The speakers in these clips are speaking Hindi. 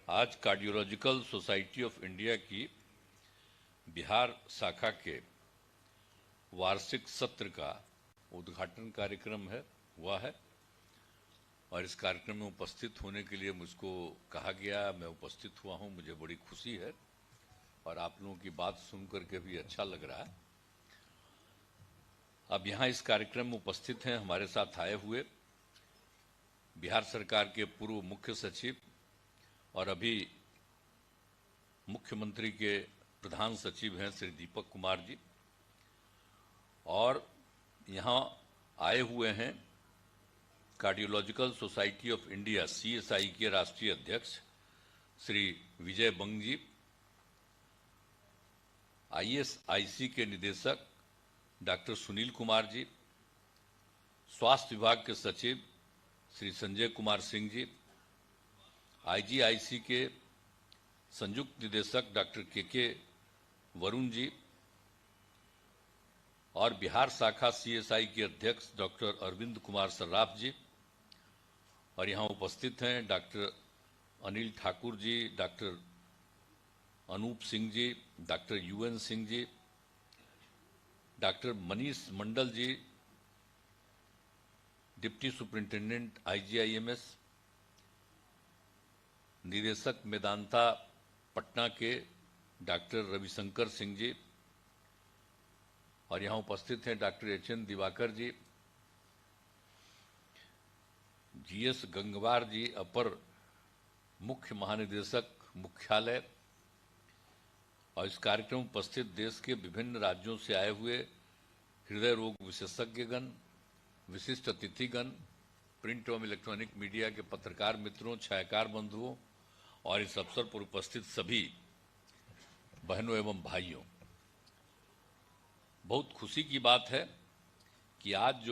आज कार्डियोलॉजिकल सोसाइटी ऑफ इंडिया की बिहार शाखा के वार्षिक सत्र का उद्घाटन कार्यक्रम हुआ है और इस कार्यक्रम में उपस्थित होने के लिए मुझको कहा गया। मैं उपस्थित हुआ हूं, मुझे बड़ी खुशी है और आप लोगों की बात सुन करके भी अच्छा लग रहा है। अब यहाँ इस कार्यक्रम में उपस्थित हैं हमारे साथ आए हुए बिहार सरकार के पूर्व मुख्य सचिव और अभी मुख्यमंत्री के प्रधान सचिव हैं श्री दीपक कुमार जी, और यहाँ आए हुए हैं cardiological society of India CSI के राष्ट्रीय अध्यक्ष श्री विजय बंग जी, ISIC के निदेशक डॉक्टर सुनील कुमार जी, स्वास्थ्य विभाग के सचिव श्री संजय कुमार सिंह जी, IGIC के संयुक्त निदेशक डॉक्टर के वरुण जी और बिहार शाखा CSI के अध्यक्ष डॉक्टर अरविंद कुमार सर्राफ जी, और यहाँ उपस्थित हैं doctor Anil Thakur ji, doctor Anoop Singh ji, doctor UN Singh ji, doctor Manish Mandal जी, डिप्टी सुपरिंटेंडेंट IGIMS, निदेशक मेदांता पटना के डॉक्टर रविशंकर सिंह जी, और यहाँ उपस्थित हैं डॉक्टर HN दिवाकर जी, GS गंगवार जी, अपर मुख्य महानिदेशक मुख्यालय, और इस कार्यक्रम में उपस्थित देश के विभिन्न राज्यों से आए हुए हृदय रोग विशेषज्ञगण, विशिष्ट अतिथिगण, प्रिंट एवं इलेक्ट्रॉनिक मीडिया के पत्रकार मित्रों, छायाकार बंधुओं और इस अवसर पर उपस्थित सभी बहनों एवं भाइयों, बहुत खुशी की बात है कि आज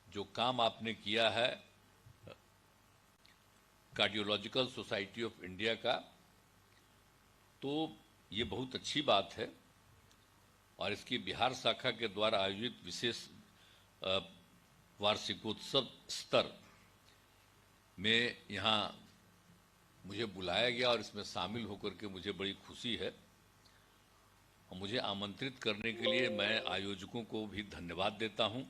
जो काम आपने किया है कार्डियोलॉजिकल सोसाइटी ऑफ इंडिया का, तो ये बहुत अच्छी बात है और इसकी बिहार शाखा के द्वारा आयोजित विशेष वार्षिकोत्सव स्तर में यहाँ मुझे बुलाया गया और इसमें शामिल होकर के मुझे बड़ी खुशी है। और मुझे आमंत्रित करने के लिए मैं आयोजकों को भी धन्यवाद देता हूँ।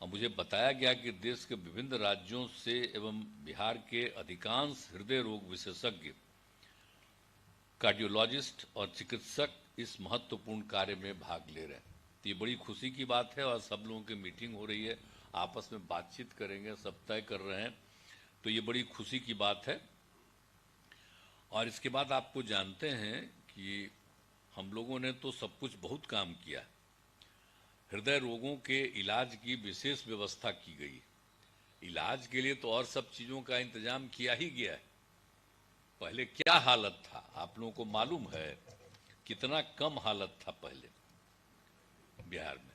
और मुझे बताया गया कि देश के विभिन्न राज्यों से एवं बिहार के अधिकांश हृदय रोग विशेषज्ञ, कार्डियोलॉजिस्ट और चिकित्सक इस महत्वपूर्ण कार्य में भाग ले रहे हैं। तो ये बड़ी खुशी की बात है और सब लोगों की मीटिंग हो रही है, आपस में बातचीत करेंगे, सब तय कर रहे हैं, तो ये बड़ी खुशी की बात है। और इसके बाद आपको जानते हैं कि हम लोगों ने तो सब कुछ बहुत काम किया। हृदय रोगों के इलाज की विशेष व्यवस्था की गई। इलाज के लिए तो और सब चीज़ों का इंतजाम किया ही गया है। पहले क्या हालत था आप लोगों को मालूम है, कितना कम हालत था पहले बिहार में।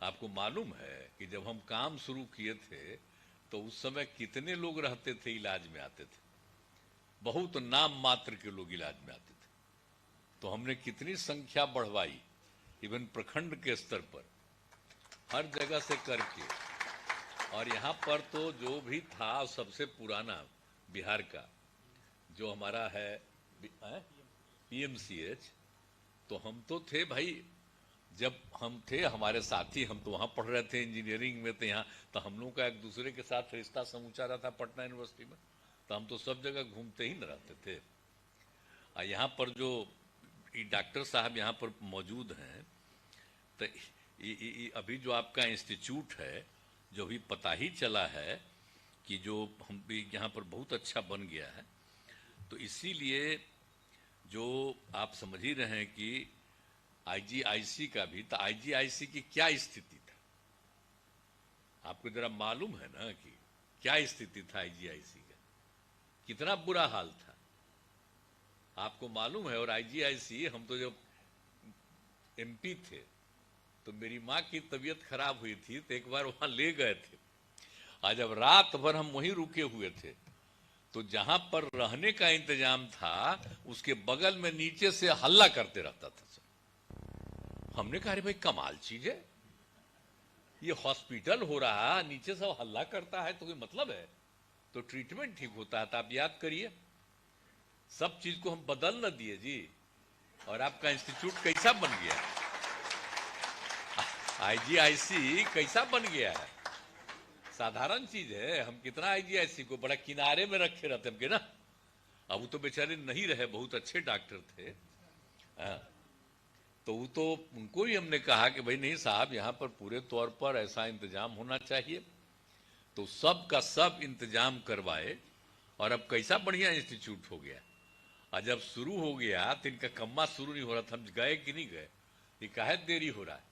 आपको मालूम है कि जब हम काम शुरू किए थे तो उस समय कितने लोग रहते थे, इलाज में आते थे, बहुत नाम मात्र के लोग इलाज में आते थे। तो हमने कितनी संख्या बढ़वाई, इवन प्रखंड के स्तर पर हर जगह से करके। और यहाँ पर तो जो भी था सबसे पुराना बिहार का जो हमारा है PMCH, तो हम तो थे भाई, जब हम थे हमारे साथी, हम तो वहाँ पढ़ रहे थे इंजीनियरिंग में, तो यहाँ तो हम लोगों का एक दूसरे के साथ रिश्ता समूचा रहा था पटना यूनिवर्सिटी में, तो हम तो सब जगह घूमते ही न रहते थे। और यहाँ पर जो डॉक्टर साहब यहाँ पर मौजूद हैं, तो अभी जो आपका इंस्टीट्यूट है, जो भी पता ही चला है कि जो हम भी यहाँ पर बहुत अच्छा बन गया है, तो इसीलिए जो आप समझ ही रहे हैं कि IGIC का भी, तो IGIC की क्या स्थिति था आपको जरा मालूम है ना, कि क्या स्थिति था IGIC का, कितना बुरा हाल था आपको मालूम है। और IGIC, हम तो जब MP थे तो मेरी माँ की तबीयत खराब हुई थी, तो एक बार वहां ले गए थे, और जब रात भर हम वहीं रुके हुए थे, तो जहां पर रहने का इंतजाम था उसके बगल में नीचे से हल्ला करते रहता था सब। हमने कहा अरे भाई कमाल चीज है, ये हॉस्पिटल हो रहा, नीचे सब हल्ला करता है, तो कोई मतलब है? तो ट्रीटमेंट ठीक होता है। तो आप याद करिए, सब चीज को हम बदल न दिए जी। और आपका इंस्टीट्यूट कैसा बन गया, आईजीआईसी कैसा बन गया है, साधारण चीज है। हम कितना आईजीआईसी को बड़ा किनारे में रखे रहते हमके ना। अब वो तो बेचारे नहीं रहे, बहुत अच्छे डॉक्टर थे। हाँ, तो वो तो उनको ही हमने कहा कि भाई नहीं साहब, यहाँ पर पूरे तौर पर ऐसा इंतजाम होना चाहिए। तो सब का सब इंतजाम करवाए और अब कैसा बढ़िया इंस्टीट्यूट हो गया। और जब शुरू हो गया तो इनका कम्मा शुरू नहीं हो रहा था। हम गए कि नहीं गए, ये काहे देरी हो रहा है।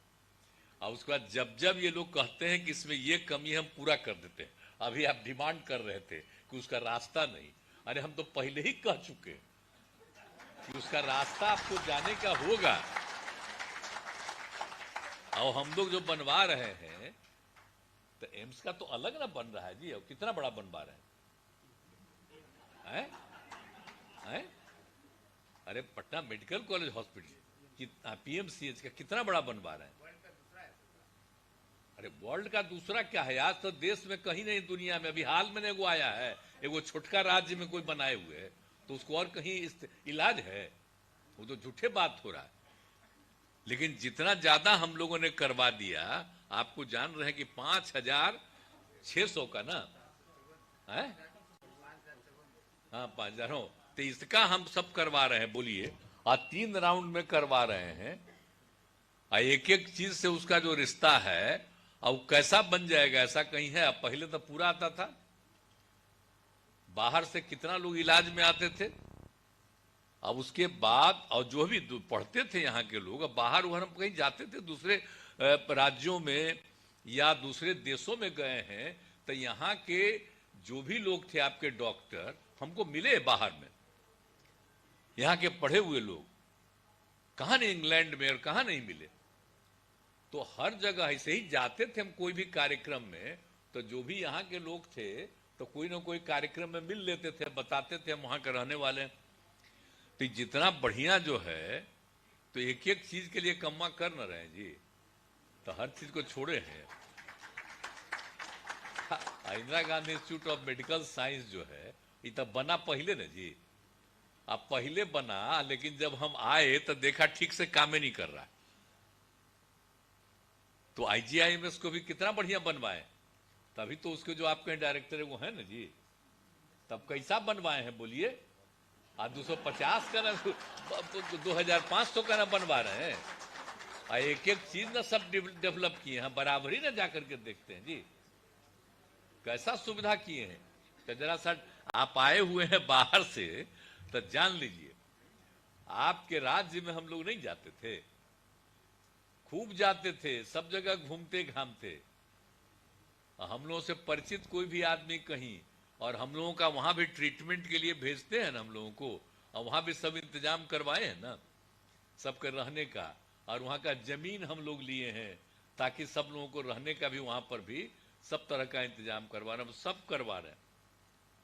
और उसके बाद जब जब ये लोग कहते हैं कि इसमें ये कमी हम पूरा कर देते हैं, अभी आप डिमांड कर रहे थे कि उसका रास्ता नहीं। अरे हम तो पहले ही कह चुके कि उसका रास्ता आपको जाने का होगा। और हम लोग जो बनवा रहे हैं, तो एम्स का तो अलग ना बन रहा है जी। और कितना बड़ा बनवा रहे हैं, हैं? अरे Patna medical college hospital PMCH का कितना बड़ा बनवा रहे हैं। अरे वर्ल्ड का दूसरा क्या है, आज तो देश में कहीं नहीं दुनिया में। अभी हाल में एगो आया है, एगो छोटका राज्य में कोई बनाए हुए है, तो उसको और कहीं इलाज है। वो तो झूठे बात हो रहा है। लेकिन जितना ज्यादा हम लोगों ने करवा दिया, आपको जान रहे हैं कि 5,600 का ना है, हाँ 5,000 हो, तो इसका हम सब करवा रहे हैं। बोलिए, और 3 राउंड में करवा रहे हैं। और एक एक चीज से उसका जो रिश्ता है, और कैसा बन जाएगा ऐसा कहीं है। अब पहले तो पूरा आता था, बाहर से कितना लोग इलाज में आते थे। अब उसके बाद और जो भी पढ़ते थे यहाँ के लोग, अब बाहर उधर हम कहीं जाते थे, दूसरे राज्यों में या दूसरे देशों में गए हैं, तो यहाँ के जो भी लोग थे आपके डॉक्टर हमको मिले बाहर में। यहाँ के पढ़े हुए लोग कहाँ नहीं, इंग्लैंड में और कहाँ नहीं मिले। तो हर जगह ऐसे ही जाते थे हम कोई भी कार्यक्रम में, तो जो भी यहाँ के लोग थे तो कोई ना कोई कार्यक्रम में मिल लेते थे, बताते थे हम वहाँ के रहने वाले। तो जितना बढ़िया जो है, तो एक एक चीज के लिए कम्मा कर न रहे जी, तो हर चीज को छोड़े हैं। Indira Gandhi institute of medical science जो है, ये तो बना पहले न जी। अब पहले बना, लेकिन जब हम आए तो देखा ठीक से काम ही नहीं कर रहा। तो आईजीआईएमएस को भी कितना बढ़िया बनवाए, तभी तो उसके जो आपके डायरेक्टर है वो है ना जी। तब कैसा बनवाए हैं बोलिए। 250 का ना 2,500 का ना बनवा रहे हैं। और एक एक चीज ना सब डेवलप किए हैं, बराबरी ना जाकर के देखते हैं जी, कैसा सुविधा किए हैं। तो जरा सा आप आए हुए हैं बाहर से, तो जान लीजिए, आपके राज्य में हम लोग नहीं जाते थे, खूब जाते थे, सब जगह घूमते घामते। हम लोगों से परिचित कोई भी आदमी कहीं, और हम लोगों का वहां भी ट्रीटमेंट के लिए भेजते हैं ना हम लोगों को, और वहां भी सब इंतजाम करवाए हैं ना सबके रहने का। और वहां का जमीन हम लोग लिए हैं, ताकि सब लोगों को रहने का भी वहां पर भी सब तरह का इंतजाम करवा रहे हैं, सब करवा रहे हैं।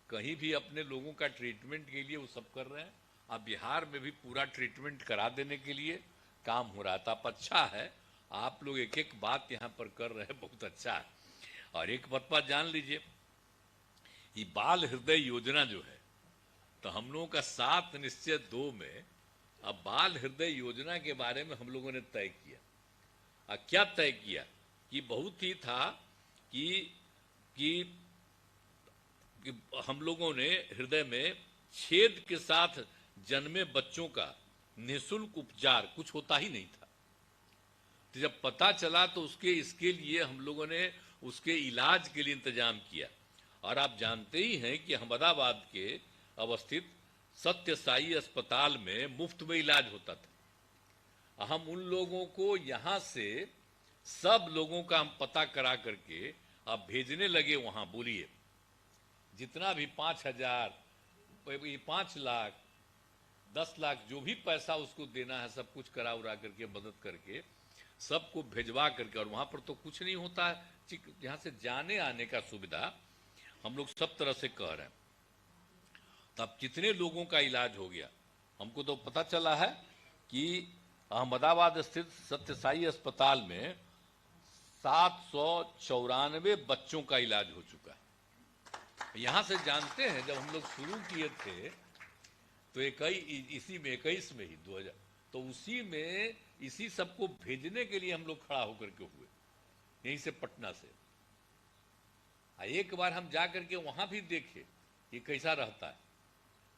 कहीं भी अपने लोगों का ट्रीटमेंट के लिए वो सब कर रहे हैं। अब बिहार में भी पूरा ट्रीटमेंट करा देने के लिए काम हो रहा था। अच्छा है, आप लोग एक एक बात यहाँ पर कर रहे हैं, बहुत अच्छा है। और एक बात जान लीजिए, ये बाल हृदय योजना जो है, तो हम लोगों का 7 निश्चय 2 में अब बाल हृदय योजना के बारे में हम लोगों ने तय किया। क्या तय किया कि बहुत ही था कि हम लोगों ने हृदय में छेद के साथ जन्मे बच्चों का निःशुल्क उपचार कुछ होता ही नहीं था। तो जब पता चला तो इसके लिए हम लोगों ने उसके इलाज के लिए इंतजाम किया। और आप जानते ही हैं कि अहमदाबाद के अवस्थित सत्य साई अस्पताल में मुफ्त में इलाज होता था। हम उन लोगों को यहाँ से सब लोगों का हम पता करा करके अब भेजने लगे वहां। बोलिए, जितना भी 5,000, 5 लाख, 10 लाख जो भी पैसा उसको देना है, सब कुछ करा उरा करके मदद करके सबको भेजवा करके। और वहां पर तो कुछ नहीं होता है, यहाँ से जाने आने का सुविधा हम लोग सब तरह से कह रहे हैं। तब कितने लोगों का इलाज हो गया। हमको तो पता चला है कि अहमदाबाद स्थित सत्य साई अस्पताल में 794 बच्चों का इलाज हो चुका है। यहां से जानते हैं जब हम लोग शुरू किए थे तो इसी में 21 में ही 2000, तो उसी में इसी सबको भेजने के लिए हम लोग खड़ा होकर के हुए यहीं से पटना से। एक बार हम जा करके वहां भी देखे कि कैसा रहता है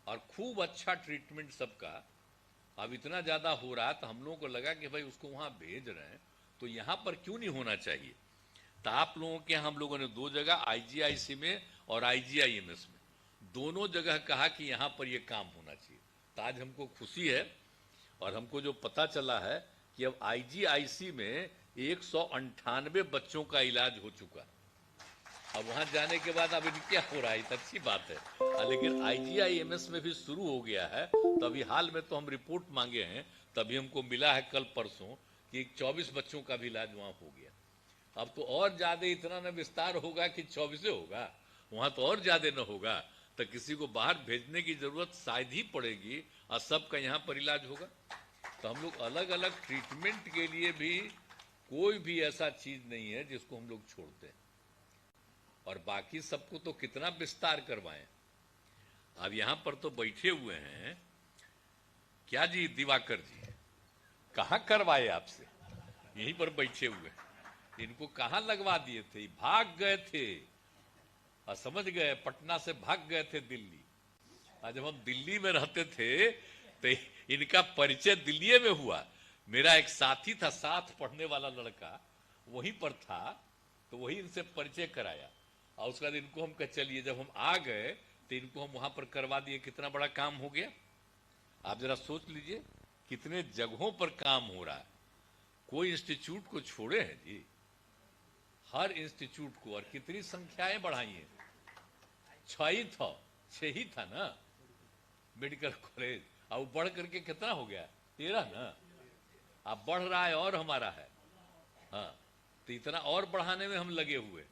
और खूब अच्छा ट्रीटमेंट सबका। अब इतना ज्यादा हो रहा तो हम लोगों को लगा कि भाई उसको वहां भेज रहे हैं तो यहां पर क्यों नहीं होना चाहिए। तो आप लोगों के हम लोगों ने 2 जगह आईजीआईसी में और आईजीआईएमएस में दोनों जगह कहा कि यहां पर यह काम होना चाहिए। तो आज हमको खुशी है और हमको जो पता चला है कि अब आईजीआईसी में 198 बच्चों का इलाज हो चुका। अब वहां जाने के बाद अब क्या हो रहा है, तो अच्छी बात है। लेकिन आईजीआईएमएस में भी शुरू हो गया है। तो अभी हाल में तो हम रिपोर्ट मांगे हैं, तभी हमको मिला है कल परसों कि 24 बच्चों का भी इलाज वहां हो गया। अब तो और ज्यादा इतना न विस्तार होगा कि 24 होगा, वहां तो और ज्यादा न होगा। तो किसी को बाहर भेजने की जरूरत शायद ही पड़ेगी और सबका यहाँ पर इलाज होगा। तो हम लोग अलग अलग ट्रीटमेंट के लिए भी कोई भी ऐसा चीज नहीं है जिसको हम लोग छोड़ते हैं। और बाकी सबको तो कितना विस्तार करवाएं। अब यहां पर तो बैठे हुए हैं क्या जी, दिवाकर जी कहां करवाए आपसे, यहीं पर बैठे हुए। इनको कहां लगवा दिए थे, भाग गए थे और समझ गए पटना से भाग गए थे दिल्ली। और जब हम दिल्ली में रहते थे तो इनका परिचय दिल्ली में हुआ। मेरा एक साथी था, साथ पढ़ने वाला लड़का वहीं पर था, तो वही इनसे परिचय कराया। और उसके बाद इनको हम कह चलिए, जब हम आ गए तो इनको हम वहां पर करवा दिए। कितना बड़ा काम हो गया आप जरा सोच लीजिए, कितने जगहों पर काम हो रहा है। कोई इंस्टीट्यूट को छोड़े हैं जी, हर इंस्टीट्यूट को। और कितनी संख्याएं बढ़ाई हैं, 6 ही था ना मेडिकल कॉलेज, अब बढ़ करके कितना हो गया, 13 ना। अब बढ़ रहा है और हमारा है। हाँ, तो इतना और बढ़ाने में हम लगे हुए।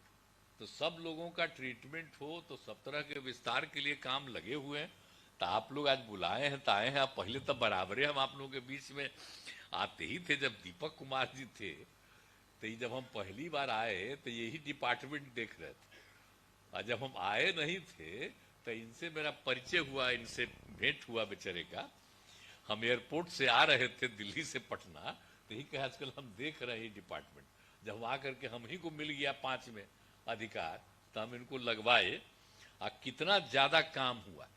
तो सब लोगों का ट्रीटमेंट हो तो सब तरह के विस्तार के लिए काम लगे हुए हैं। तो आप लोग आज बुलाए हैं तो आए हैं। आप पहले तो बराबर हम आप लोगों के बीच में आते ही थे। जब दीपक कुमार जी थे तो जब हम पहली बार आए तो यही डिपार्टमेंट देख रहे थे। और जब हम आए नहीं थे तो इनसे मेरा परिचय हुआ, इनसे भेंट हुआ बेचारे का। हम एयरपोर्ट से आ रहे थे दिल्ली से पटना, तो ही कहा आजकल हम देख रहे हैं डिपार्टमेंट। जब हम आकर के हम ही को मिल गया 5 में अधिकार, तो हम इनको लगवाए। कितना ज्यादा काम हुआ,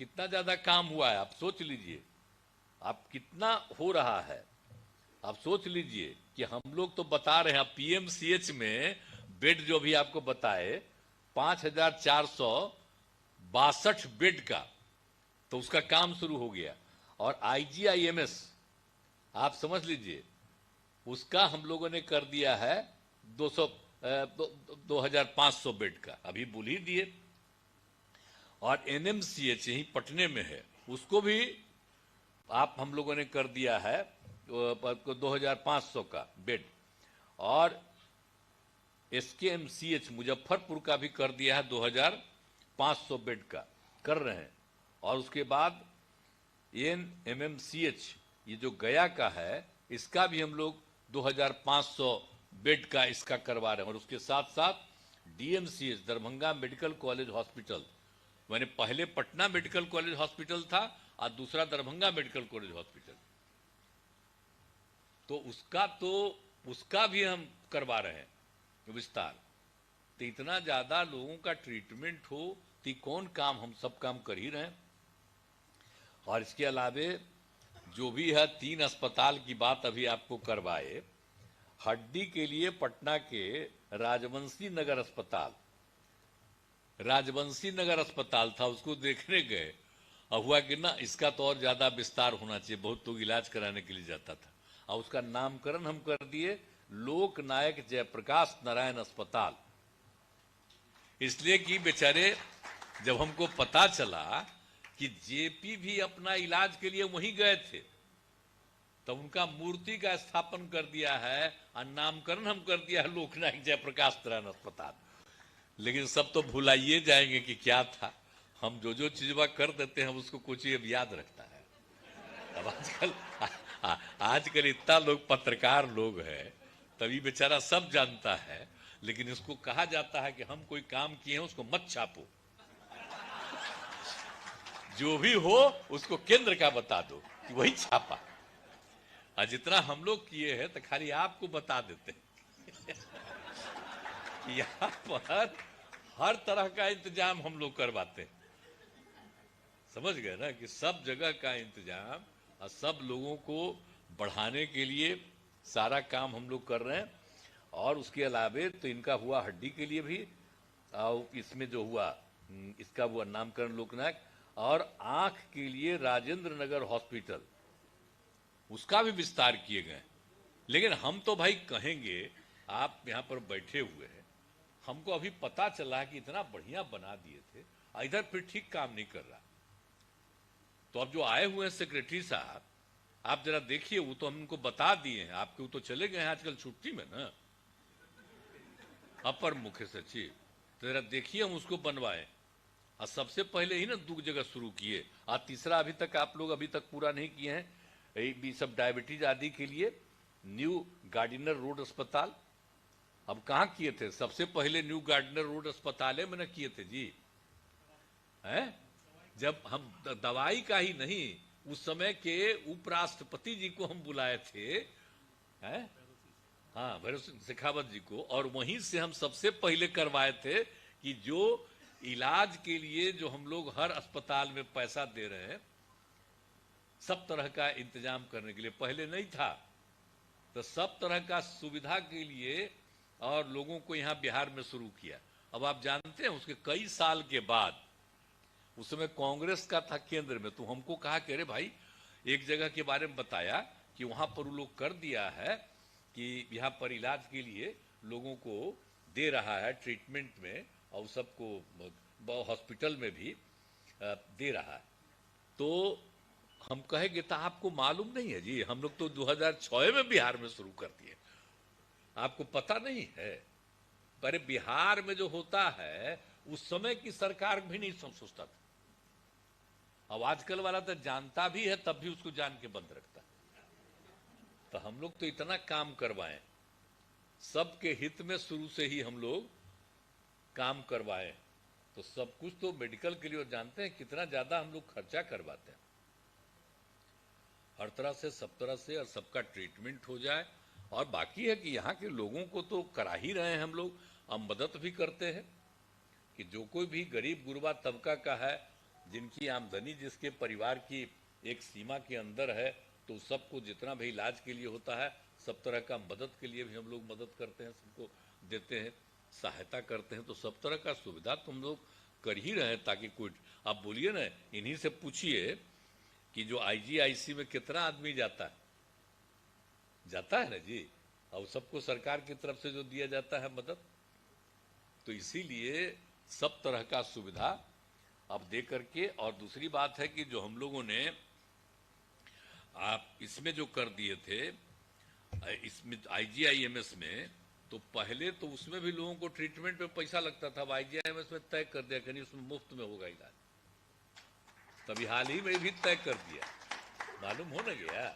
कितना ज्यादा काम हुआ है आप सोच लीजिए। आप कितना हो रहा है आप सोच लीजिए कि हम लोग तो बता रहे हैं पीएमसीएच में बेड जो भी आपको बताए 5462 बेड का, तो उसका काम शुरू हो गया। और आईजीआईएमएस आप समझ लीजिए उसका हम लोगों ने कर दिया है 2500 बेड का, अभी बोल ही दिए। और एनएमसीएच यही पटने में है, उसको भी आप हम लोगों ने कर दिया है 2500 का बेड। और एसकेएमसीएच मुजफ्फरपुर का भी कर दिया है 2500 बेड का कर रहे हैं। और उसके बाद एनएमएमसीएच ये जो गया का है, इसका भी हम लोग 2500 बेड का इसका करवा रहे हैं। और उसके साथ साथ DMCH Darbhanga medical college hospital, मैंने पहले पटना मेडिकल कॉलेज हॉस्पिटल था और दूसरा दरभंगा मेडिकल कॉलेज हॉस्पिटल, तो उसका भी हम करवा रहे हैं विस्तार। तो इतना ज्यादा लोगों का ट्रीटमेंट हो तो कौन काम, हम सब काम कर ही रहे हैं। और इसके अलावे जो भी है 3 अस्पताल की बात अभी आपको करवाए। हड्डी के लिए पटना के राजवंशी नगर अस्पताल था, उसको देखने गए और हुआ कि ना इसका तो और ज्यादा विस्तार होना चाहिए, बहुत लोग इलाज कराने के लिए जाता था। और उसका नामकरण हम कर दिए लोक नायक जयप्रकाश नारायण अस्पताल, इसलिए कि बेचारे जब हमको पता चला कि जेपी भी अपना इलाज के लिए वहीं गए थे, तो उनका मूर्ति का स्थापन कर दिया है और नामकरण हम कर दिया है लोकनायक जयप्रकाश नारायण अस्पताल। लेकिन सब तो भुलाइए जाएंगे कि क्या था। हम जो चीजवा कर देते हैं उसको कुछ अब याद रखता है। अब आजकल इतना लोग पत्रकार लोग हैं, तभी बेचारा सब जानता है। लेकिन इसको कहा जाता है कि हम कोई काम किए हैं उसको मत छापो, जो भी हो उसको केंद्र का बता दो कि वही छापा। और जितना हम लोग किए हैं तो खाली आपको बता देते हैं। यहाँ पर हर तरह का इंतजाम हम लोग करवाते हैं, समझ गए ना, कि सब जगह का इंतजाम और सब लोगों को बढ़ाने के लिए सारा काम हम लोग कर रहे हैं। और उसके अलावे तो इनका हुआ हड्डी के लिए भी, और इसमें जो हुआ इसका हुआ नामकरण लोकनायक, और आंख के लिए राजेंद्र नगर हॉस्पिटल उसका भी विस्तार किए गए। लेकिन हम तो भाई कहेंगे, आप यहाँ पर बैठे हुए हैं, हमको अभी पता चला कि इतना बढ़िया बना दिए थे, इधर फिर ठीक काम नहीं कर रहा। तो अब जो आए हुए हैं सेक्रेटरी साहब, आप जरा देखिए, वो तो हम उनको बता दिए हैं, आपके वो तो चले गए हैं आजकल छुट्टी में ना, अपर मुख्य सचिव, तो जरा देखिए हम उसको बनवाएं। और सबसे पहले ही ना 2 जगह शुरू किए, और तीसरा अभी तक आप लोग अभी तक पूरा नहीं किए हैं, ये सब डायबिटीज आदि के लिए न्यू गार्डिनर रोड अस्पताल। अब कहाँ किए थे? सबसे पहले न्यू गार्डिनर रोड अस्पताल में ना किए थे जी, हैं? जब हम दवाई का ही नहीं, उस समय के उपराष्ट्रपति जी को हम बुलाए थे, हैं? हाँ, भैरव सिंह शेखावत जी को, और वहीं से हम सबसे पहले करवाए थे कि जो इलाज के लिए जो हम लोग हर अस्पताल में पैसा दे रहे हैं, सब तरह का इंतजाम करने के लिए, पहले नहीं था, तो सब तरह का सुविधा के लिए और लोगों को यहाँ बिहार में शुरू किया। अब आप जानते हैं उसके कई साल के बाद, उस समय कांग्रेस का था केंद्र में, तो हमको कहा कि अरे भाई, एक जगह के बारे में बताया कि वहां पर वो लोग कर दिया है कि यहाँ पर इलाज के लिए लोगों को दे रहा है ट्रीटमेंट में, और सबको हॉस्पिटल में भी दे रहा है। तो हम कहेंगे तो आपको मालूम नहीं है जी, हम लोग तो 2006 में बिहार में शुरू कर दिए, आपको पता नहीं है। पर बिहार में जो होता है उस समय की सरकार भी नहीं सोचता था। अब आजकल वाला तो जानता भी है तब भी उसको जान के बंद रखता है। तो हम लोग तो इतना काम करवाएं, सबके हित में शुरू से ही हम लोग काम करवाएं, तो सब कुछ तो मेडिकल के लिए, और जानते हैं कितना ज्यादा हम लोग खर्चा करवाते हैं, हर तरह से सब तरह से, और सबका ट्रीटमेंट हो जाए। और बाकी है कि यहाँ के लोगों को तो करा ही रहे हैं हम लोग, हम मदद भी करते हैं कि जो कोई भी गरीब गुरबा तबका का है, जिनकी आमदनी जिसके परिवार की एक सीमा के अंदर है, तो सबको जितना भी इलाज के लिए होता है, सब तरह का मदद के लिए भी हम लोग मदद करते हैं, सबको देते हैं, सहायता करते हैं। तो सब तरह का सुविधा तो हम लोग कर ही रहे हैं, ताकि कोई, आप बोलिए ना, इन्हीं से पूछिए कि जो IGIC में कितना आदमी जाता है ना जी, और सबको सरकार की तरफ से जो दिया जाता है मदद, तो इसीलिए सब तरह का सुविधा अब दे करके। और दूसरी बात है कि जो हम लोगों ने आप इसमें जो कर दिए थे, इसमें IGIMS में, तो पहले तो उसमें भी लोगों को ट्रीटमेंट में पैसा लगता था, अब IGIMS में तय कर दिया कि नहीं, उसमें मुफ्त में होगा इलाज। तभी हाल ही में भी तय कर दिया, मालूम हो ना गया,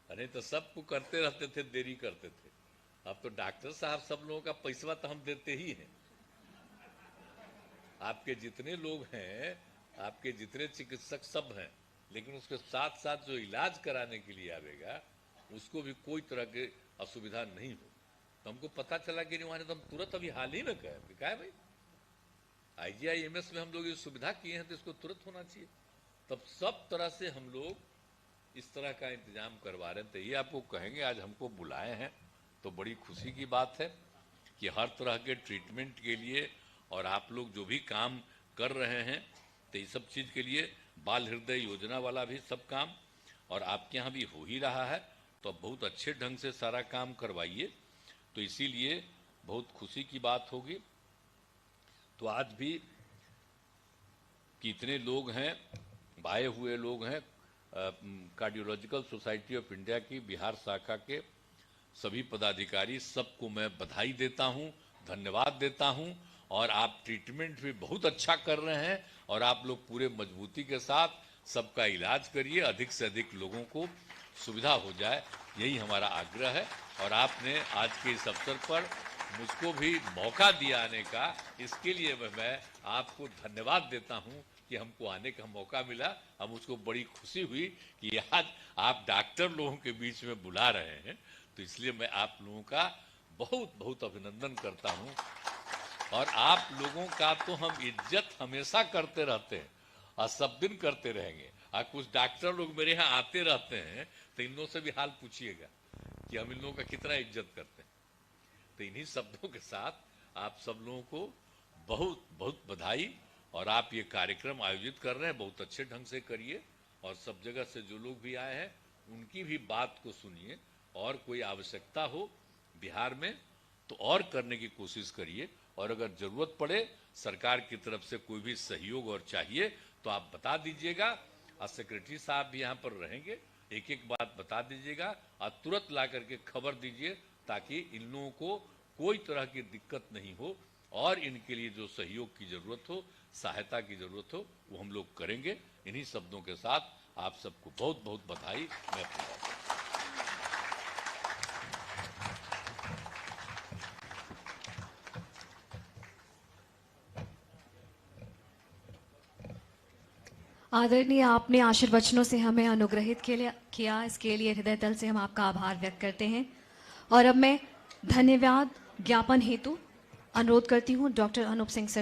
नहीं तो सबको करते रहते थे, देरी करते थे। अब तो डॉक्टर साहब सब लोगों का पैसा तो हम देते ही हैं, आपके जितने लोग हैं, आपके जितने चिकित्सक सब हैं, लेकिन उसके साथ साथ जो इलाज कराने के लिए आवेगा उसको भी कोई तरह की असुविधा नहीं हो। तो हमको पता चला कि नहीं, तो हम तुरंत अभी हाल ही में कहे भाई IGIMS में हम लोग ये सुविधा किए हैं, तो इसको तुरंत होना चाहिए। तब सब तरह से हम लोग इस तरह का इंतजाम करवा रहे हैं। तो ये आपको कहेंगे, आज हमको बुलाए हैं तो बड़ी खुशी की बात है कि हर तरह के ट्रीटमेंट के लिए, और आप लोग जो भी काम कर रहे हैं, तो इस सब चीज़ के लिए बाल हृदय योजना वाला भी सब काम, और आपके यहाँ भी हो ही रहा है, तो अब बहुत अच्छे ढंग से सारा काम करवाइए, तो इसीलिए बहुत खुशी की बात होगी। तो आज भी कितने लोग हैं, आए हुए लोग हैं, कार्डियोलॉजिकल सोसाइटी ऑफ इंडिया की बिहार शाखा के सभी पदाधिकारी, सबको मैं बधाई देता हूं, धन्यवाद देता हूं। और आप ट्रीटमेंट भी बहुत अच्छा कर रहे हैं, और आप लोग पूरे मजबूती के साथ सबका इलाज करिए, अधिक से अधिक लोगों को सुविधा हो जाए, यही हमारा आग्रह है। और आपने आज के इस अवसर पर मुझको भी मौका दिया आने का, इसके लिए मैं आपको धन्यवाद देता हूं कि हमको आने का मौका मिला। अब मुझको बड़ी खुशी हुई कि आज आप डॉक्टर लोगों के बीच में बुला रहे हैं, तो इसलिए मैं आप लोगों का बहुत बहुत अभिनंदन करता हूं। और आप लोगों का तो हम इज्जत हमेशा करते रहते हैं और सब दिन करते रहेंगे। और कुछ डॉक्टर लोग मेरे यहाँ आते रहते हैं, तो इन लोगों से भी हाल पूछिएगा कि हम इन लोगों का कितना इज्जत करते हैं। तो इन्हीं शब्दों के साथ आप सब लोगों को बहुत बहुत बधाई। और आप ये कार्यक्रम आयोजित कर रहे हैं, बहुत अच्छे ढंग से करिए। और सब जगह से जो लोग भी आए हैं उनकी भी बात को सुनिए, और कोई आवश्यकता हो बिहार में तो और करने की कोशिश करिए। और अगर जरूरत पड़े सरकार की तरफ से कोई भी सहयोग और चाहिए तो आप बता दीजिएगा, और सेक्रेटरी साहब भी यहाँ पर रहेंगे, एक एक बात बता दीजिएगा और तुरंत ला करके खबर दीजिए, ताकि इन लोगों को कोई तरह की दिक्कत नहीं हो। और इनके लिए जो सहयोग की जरूरत हो, सहायता की जरूरत हो, वो हम लोग करेंगे। इन्हीं शब्दों के साथ आप सबको बहुत बहुत बधाई। मैं आदरणीय, आपने आशीर्वचनों से हमें अनुग्रहित किया, इसके लिए हृदय तल से हम आपका आभार व्यक्त करते हैं। और अब मैं धन्यवाद ज्ञापन हेतु अनुरोध करती हूँ डॉक्टर अनूप सिंह सर।